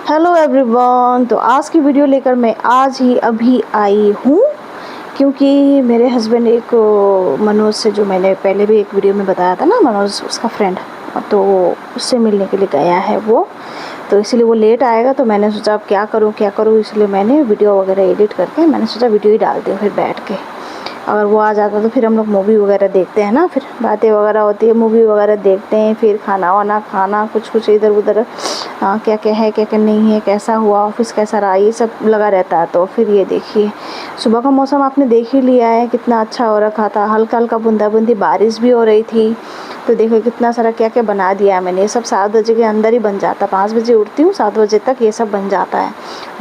Hello everyone. तो आज की वीडियो लेकर मैं आज ही अभी आई हूँ क्योंकि मेरे हस्बैंड एक मनोज से, जो मैंने पहले भी एक वीडियो में बताया था ना, मनोज उसका फ्रेंड, तो उससे मिलने के लिए गया है वो। तो इसलिए वो लेट आएगा, तो मैंने सोचा अब क्या करूँ, इसलिए मैंने वीडियो वगैरह एडिट करके मैंने सोचा वीडियो ही डाल दूँ फिर बैठ के। अगर वो आ जाता तो फिर हम लोग मूवी वगैरह देखते हैं ना, फिर बातें वगैरह होती है, मूवी वगैरह देखते हैं, फिर खाना वाना खाना, कुछ इधर उधर क्या क्या है, क्या क्या नहीं है, कैसा हुआ ऑफिस, कैसा रहा, ये सब लगा रहता है। तो फिर ये देखिए, सुबह का मौसम आपने देख ही लिया है, कितना अच्छा हो रखा था, हल्का हल्का बूंदा बूंदी बारिश भी हो रही थी। तो देखो कितना सारा क्या क्या बना दिया है मैंने। ये सब 7 बजे के अंदर ही बन जाता है, 5 बजे उठती हूँ, 7 बजे तक ये सब बन जाता है।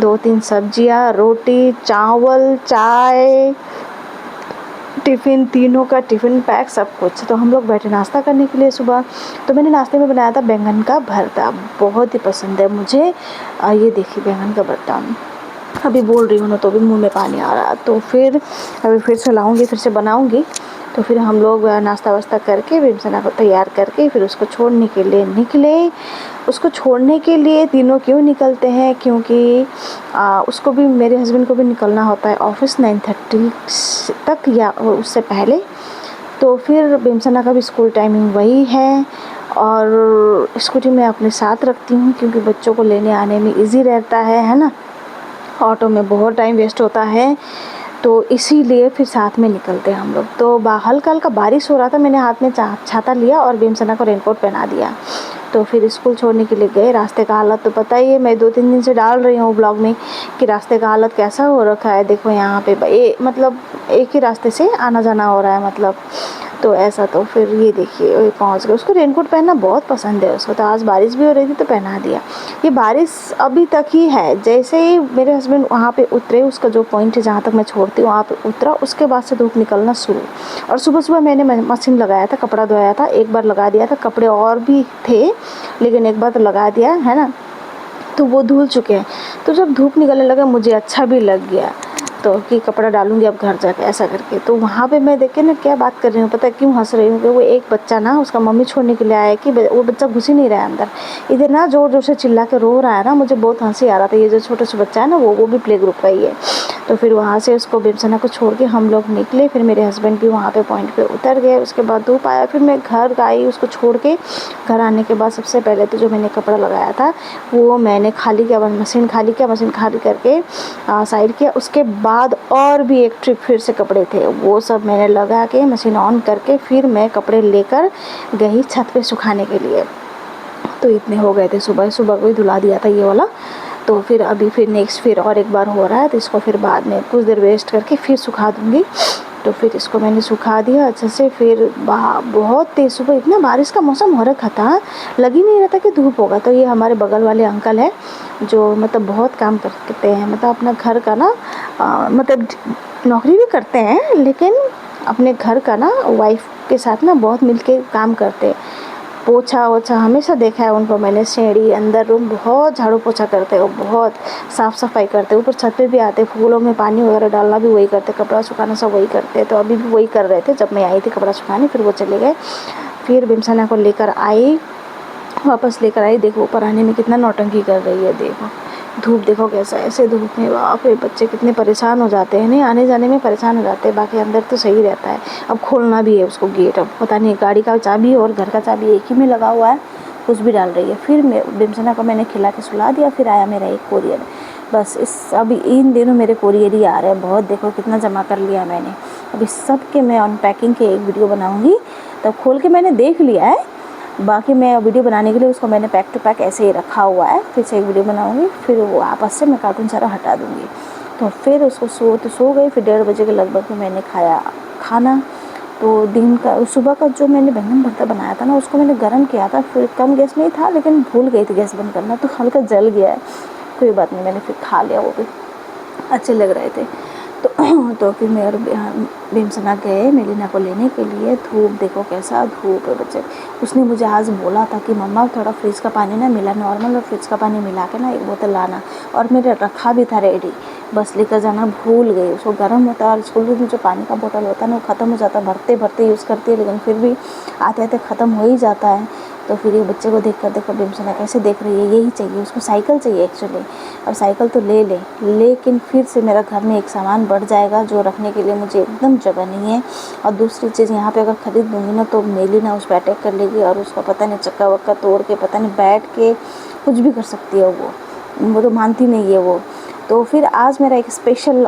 2-3 सब्जियाँ, रोटी, चावल, चाय, टिफ़िन, तीनों का टिफ़िन पैक, सब कुछ। तो हम लोग बैठे नाश्ता करने के लिए सुबह। तो मैंने नाश्ते में बनाया था बैंगन का भरता, बहुत ही पसंद है मुझे। ये देखिए बैंगन का भरता, अभी बोल रही हूँ ना तो भी मुंह में पानी आ रहा है। तो फिर अभी फिर से लाऊंगी, फिर से बनाऊंगी। तो फिर हम लोग नाश्ता वास्ता करके बेमसना को तैयार करके फिर उसको छोड़ने के लिए निकले। उसको छोड़ने के लिए तीनों क्यों निकलते हैं, क्योंकि उसको भी, मेरे हस्बैंड को भी निकलना होता है ऑफिस 9:30 तक या उससे पहले। तो फिर बेमसना का भी स्कूल टाइमिंग वही है। और स्कूटी मैं अपने साथ रखती हूँ क्योंकि बच्चों को लेने आने में इजी रहता है ना। ऑटो में बहुत टाइम वेस्ट होता है, तो इसीलिए फिर साथ में निकलते हैं हम लोग। तो हल्का हल्का बारिश हो रहा था, मैंने हाथ में छाता लिया और बेमसना को रेनकोट पहना दिया। तो फिर स्कूल छोड़ने के लिए गए। रास्ते का हालत तो पता ही है, मैं 2-3 दिन से डाल रही हूँ ब्लॉग में कि रास्ते का हालत कैसा हो रखा है। देखो यहाँ पे मतलब एक ही रास्ते से आना जाना हो रहा है, मतलब तो ऐसा। तो फिर ये देखिए वही पहुँच गए। उसको रेनकोट पहनना बहुत पसंद है उसको, तो आज बारिश भी हो रही थी तो पहना दिया। ये बारिश अभी तक ही है, जैसे ही मेरे हस्बैंड वहाँ पे उतरे, उसका जो पॉइंट है जहाँ तक मैं छोड़ती हूँ वहाँ पे उतरा, उसके बाद से धूप निकलना शुरू। और सुबह सुबह मैंने मशीन लगाया था, कपड़ा धोया था, एक बार लगा दिया था, कपड़े और भी थे लेकिन एक बार तो लगा दिया है ना, तो वो धुल चुके हैं। तो जब धूप निकलने लगा मुझे अच्छा भी लग गया, तो कि कपड़ा डालूंगी अब घर जाके, ऐसा करके। तो वहाँ पे मैं देख के ना क्या बात कर रही हूँ, पता है क्यों हंस रही हूँ, कि वो एक बच्चा ना उसका मम्मी छोड़ने के लिए आया कि वो बच्चा घुस ही नहीं रहा है अंदर, इधर ना ज़ोर ज़ोर से चिल्ला के रो रहा है ना, मुझे बहुत हंसी आ रहा था। ये जो छोटा सा बच्चा है ना, वो भी प्ले ग्रुप का ही है। तो फिर वहाँ से उसको बेमसना को छोड़ के हम लोग निकले। फिर मेरे हस्बैंड भी वहाँ पे पॉइंट पे उतर गए। उसके बाद धूप आया, फिर मैं घर आई उसको छोड़ के। घर आने के बाद सबसे पहले तो जो मैंने कपड़ा लगाया था वो मैंने खाली किया, मशीन खाली करके साइड किया। उसके बाद और भी एक ट्रिप फिर से कपड़े थे, वो सब मैंने लगा के मशीन ऑन करके फिर मैं कपड़े लेकर गई छत पे सुखाने के लिए। तो इतने हो गए थे, सुबह सुबह को ही धुला दिया था ये वाला। तो फिर अभी फिर नेक्स्ट फिर और एक बार हो रहा है, तो इसको फिर बाद में कुछ देर वेस्ट करके फिर सुखा दूँगी। तो फिर इसको मैंने सुखा दिया अच्छे से। फिर बहुत तेज़ सुबह इतना बारिश का मौसम हो रखा था, लग ही नहीं रहा था कि धूप होगा। तो ये हमारे बगल वाले अंकल हैं जो मतलब बहुत काम करते हैं, मतलब अपना घर का ना मतलब नौकरी भी करते हैं लेकिन अपने घर का ना वाइफ के साथ ना बहुत मिलके काम करते हैं। पोछा वोछा हमेशा देखा है उनको मैंने, सीढ़ी, अंदर रूम, बहुत झाड़ू पोछा करते हो, बहुत साफ़ सफाई करते, ऊपर छत पे भी आते, फूलों में पानी वगैरह डालना भी वही करते, कपड़ा सुखाना सब वही करते। तो अभी भी वही कर रहे थे जब मैं आई थी कपड़ा सुखाने, फिर वो चले गए। फिर बेमसना को लेकर आई, वापस लेकर आई। देखो ऊपर आने में कितना नौटंकी कर रही है, देखो धूप देखो कैसा है, ऐसे धूप में बाप रे, बच्चे कितने परेशान हो जाते हैं, नहीं आने जाने में परेशान हो जाते हैं, बाकी अंदर तो सही रहता है। अब खोलना भी है उसको गेट, अब पता नहीं गाड़ी का चाबी और घर का चाबी एक ही में लगा हुआ है, कुछ भी डाल रही है। फिर बेमसना को मैंने खिला के सुला दिया। फिर आया मेरा एक कोरियर, बस अभी इन दिनों मेरे कोरियर ही आ रहे हैं बहुत, देखो कितना जमा कर लिया मैंने। अभी सब के मैं अनपैकिंग के एक वीडियो बनाऊँगी, तब खोल के मैंने देख लिया है, बाकी मैं वीडियो बनाने के लिए उसको मैंने पैक टू पैक ऐसे ही रखा हुआ है। फिर से एक वीडियो बनाऊंगी, फिर वो आपस से मैं कार्टून सारा हटा दूंगी। तो फिर उसको सो गई। फिर 1:30 बजे के लगभग में मैंने खाया खाना। तो दिन का सुबह का जो मैंने बैंगन भरता बनाया था ना, उसको मैंने गर्म किया था, फिर कम गैस में ही था लेकिन भूल गई थी गैस बंद करना, तो हल्का जल गया है, कोई बात नहीं, मैंने फिर खा लिया, वो भी अच्छे लग रहे थे। तो फिर मैं और बेमसना गए मेलिना को लेने के लिए। धूप देखो कैसा धूप है बच्चे। उसने मुझे आज बोला था कि मम्मा थोड़ा फ्रिज का पानी ना मिला, नॉर्मल और फ्रिज का पानी मिला के ना एक बोतल लाना, और मेरे रखा भी था रेडी, बस लेकर जाना भूल गई। उसको गर्म होता है और स्कूल में जो पानी का बोतल होता है ना वो ख़त्म हो जाता है, भरते भरते यूज़ करती है लेकिन फिर भी आते आते ख़त्म हो ही जाता है। तो फिर ये बच्चे को देखकर बिमसना कैसे देख रही है, यही चाहिए उसको, साइकिल चाहिए एक्चुअली। अब साइकिल तो ले ले, लेकिन फिर से मेरा घर में एक सामान बढ़ जाएगा जो रखने के लिए मुझे एकदम जगह नहीं है। और दूसरी चीज़ यहाँ पे अगर ख़रीद दूँगी ना तो मेली ना उस पर अटैक कर लेगी और उसका पता नहीं चक्का वक्का तोड़ के, पता नहीं बैठ के कुछ भी कर सकती है वो तो मानती नहीं है वो। तो फिर आज मेरा एक स्पेशल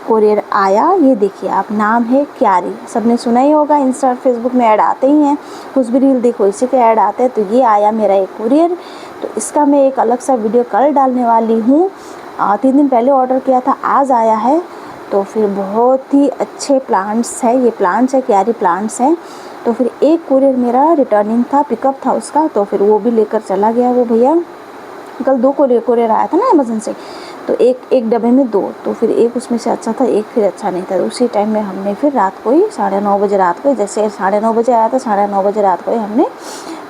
कोरियर आया, ये देखिए आप, नाम है क्यारी। सबने सुना ही होगा, इंस्टा फेसबुक में ऐड आते ही हैं, कुछ भी रील देखो इसी के ऐड आते हैं। तो ये आया मेरा एक कोरियर, तो इसका मैं एक अलग सा वीडियो कल डालने वाली हूँ। 3 दिन पहले ऑर्डर किया था, आज आया है। तो फिर बहुत ही अच्छे प्लांट्स है, ये प्लांट्स है, क्यारी प्लांट्स हैं। तो फिर एक कोरियर मेरा रिटर्निंग था, पिकअप था उसका, तो फिर वो भी लेकर चला गया वो भैया। कल 2 कोरियर आया था ना अमेज़न से, तो एक डब्बे में 2, तो फिर एक उसमें से अच्छा था, एक फिर अच्छा नहीं था। तो उसी टाइम में हमने फिर रात को ही 9:30 बजे, रात को जैसे 9:30 बजे आया था, 9:30 बजे रात को ही हमने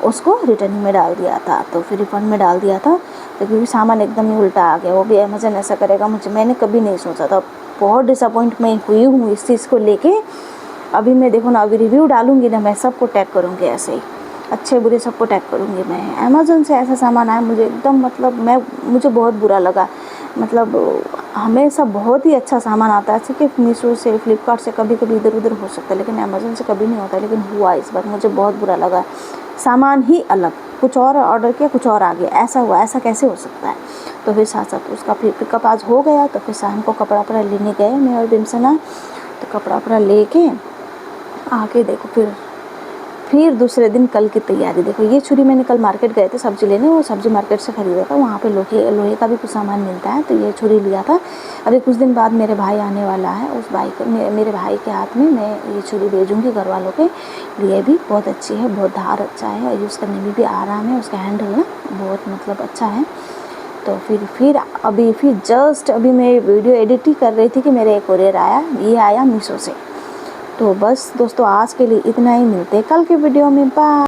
उसको रिटर्निंग में डाल दिया था। तो फिर रिफंड में डाल दिया था, तो क्योंकि सामान एकदम ही उल्टा आ गया। वो भी अमेज़न ऐसा करेगा, मैंने कभी नहीं सोचा था। बहुत डिसअपॉइंट मैं हुई हूँ इस चीज़ को लेके। अभी मैं देखो ना, अभी रिव्यू डालूँगी ना, मैं सबको टैग करूँगी, ऐसे ही अच्छे बुरे सबको टैग करूँगी मैं। अमेज़न से ऐसा सामान आया मुझे एकदम, मतलब मुझे बहुत बुरा लगा। मतलब हमेशा बहुत ही अच्छा सामान आता है, ऐसे कि मीशो से, फ्लिपकार्ट से कभी कभी इधर उधर हो सकता है, लेकिन अमेज़न से कभी नहीं होता। लेकिन हुआ इस बार, मुझे बहुत बुरा लगा। सामान ही अलग, कुछ और ऑर्डर किया, कुछ और आ गया, ऐसा हुआ, ऐसा कैसे हो सकता है। तो फिर साथ साथ उसका फिर पिकअप आज हो गया। तो फिर शाम को कपड़ा वपड़ा लेने गए मैं और बिमसना। तो कपड़ा वपड़ा लेके आके देखो, फिर दूसरे दिन कल की तैयारी देखो। ये छुरी मैंने कल मार्केट गए थे सब्ज़ी लेने, वो सब्ज़ी मार्केट से ख़रीदा था, वहाँ पे लोहे का भी कुछ सामान मिलता है, तो ये छुरी लिया था। अभी कुछ दिन बाद मेरे भाई आने वाला है, उस भाई को, मेरे भाई के हाथ में मैं ये छुरी भेजूँगी। घर वालों के लिए भी बहुत अच्छी है, बहुत धार अच्छा है, यूज़ करने में भी आराम है, उसका हैंडल ना बहुत मतलब अच्छा है। तो फिर जस्ट अभी मैं वीडियो एडिट ही कर रही थी कि मेरा एक कोरियर आया, ये आया मीशो से। तो बस दोस्तों, आज के लिए इतना ही, मिलते हैं कल के वीडियो में, बाय।